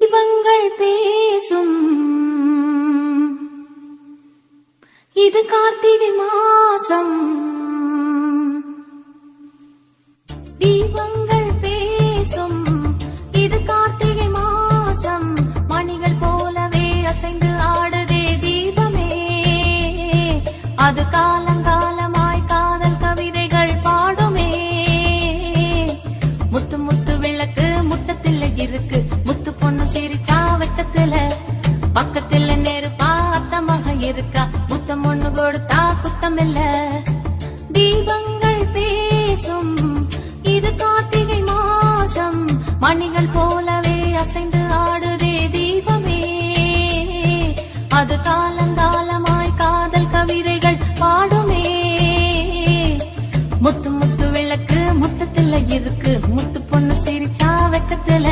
தீபங்கள் பேசும் இது கார்த்திகை மாசம். தீபங்கள் பேசும் இது கார்த்திகை மாசம். மணிகள் போலவே அசைந்து ஆடுதே தீபமே. அது காலங்காலமாய் காதல் கவிதைகள் பாடுமே. முத்து முத்து விளக்கு முத்தத்தில் இருக்கு. முத்து பொண்ணு சிரிச்சா வெட்டத்துல பக்கத்துல நெருப்பா அத்தமாக இருக்கா. முத்தம் ஒண்ணு கொடுத்தா குத்தமில்ல. தீபங்கள் பேசும் இது கார்த்திகை மாசம். மணிகள் போலவே அசைந்து ஆடுதே தீபமே. அது காலங்காலமாய் காதல் கவிதைகள் பாடுமே. முத்து முத்து விளக்கு முத்தத்துல இருக்கு. முத்து பொண்ணு சிரிச்சா வெக்கத்துல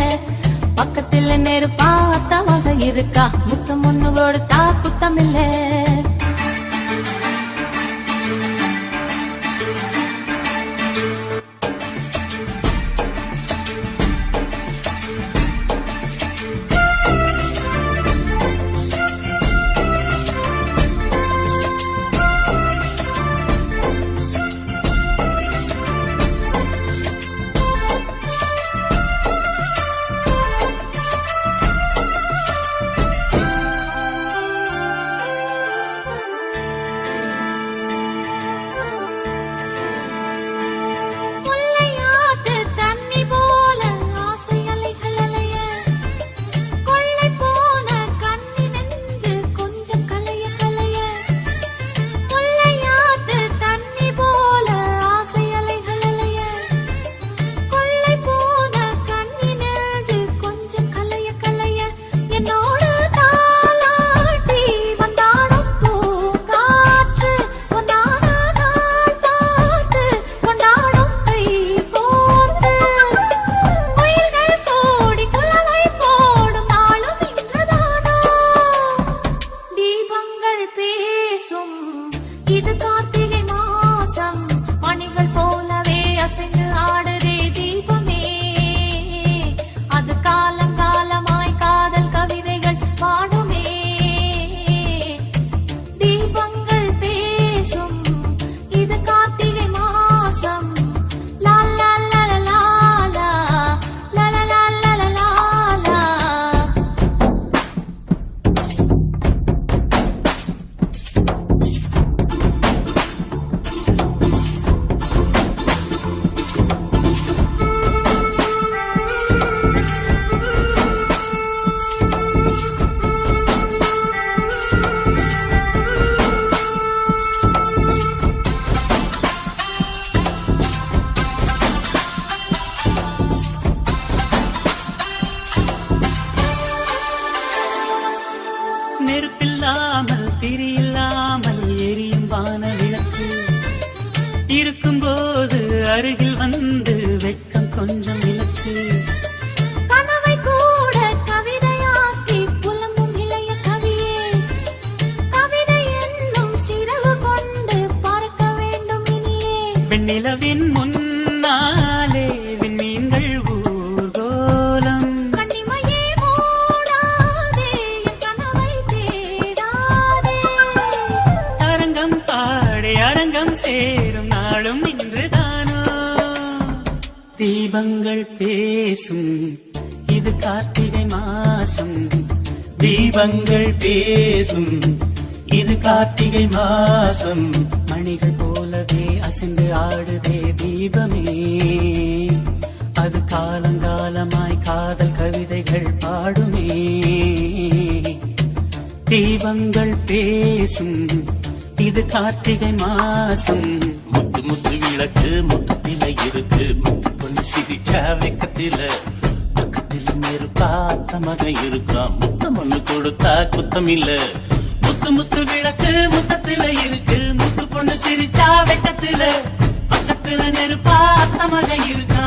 பக்கத்துல நெருப்பா அத்தமாக இருக்கா. முத்தம் ஒண்ணு கொடுத்தா குத்தமில்ல. இது கார்த்திகை மாசம். மணிகள் போலவே அசைந்து ஆடுதே தீபமே. அது காலங்காலமாய் காதல் கவிதைகள் பாடுமே. தீபங்கள் பேசும் இது கார்த்திகை மாசம். லா லா லா லா லா லா லா லா லா லா லா. நெருப்பில்லாமல் திரியில்லாமல் எரியும் வான விளக்கு இருக்கும்போது அருகில் வந்து வெட்கம் கொஞ்சம் விளக்கு. கனவை கூட கவிதையாக்கி புலம்பும் இளைய கவியே. கவிதை என்னும் சிறகு கொண்டு பறக்க வேண்டும் இனியே. வெண்ணிலவின் முன்னாலே விண்மீன்கள் ஊர்கோலம். கண்ணிமையே மூடாதே என் கனவை தேடாதே. அரங்கம் பாடி அரங்கம் சேரும் நாளும் இன்றுதானோ. தீபங்கள் பேசும் இது கார்த்திகை மாசம். தீபங்கள் பேசும் இது கார்த்திகை மாசம். மணிகள் போலவே அசைந்து ஆடுதே தீபமே. அது காலங்காலமாய் காதல் கவிதைகள் பாடுமே. தீபங்கள் பேசும் இது கார்த்திகை மாசம். முத்து முத்து விளக்கு முத்தத்தில இருக்கு. முத்து பொண்ணு சிரிச்சா வெக்கத்தில பக்கத்தில் நெருப்பா அத்தமாக இருக்கான். முத்தம் ஒண்ணு கொடுத்தா குத்தம் இல்ல. முத்து முத்து விளக்கு முத்தத்தில இருக்கு. முத்து பொண்ணு சிரிச்சா வெக்கத்தில பக்கத்துல நெருப்பா அத்தமாக இருக்கா.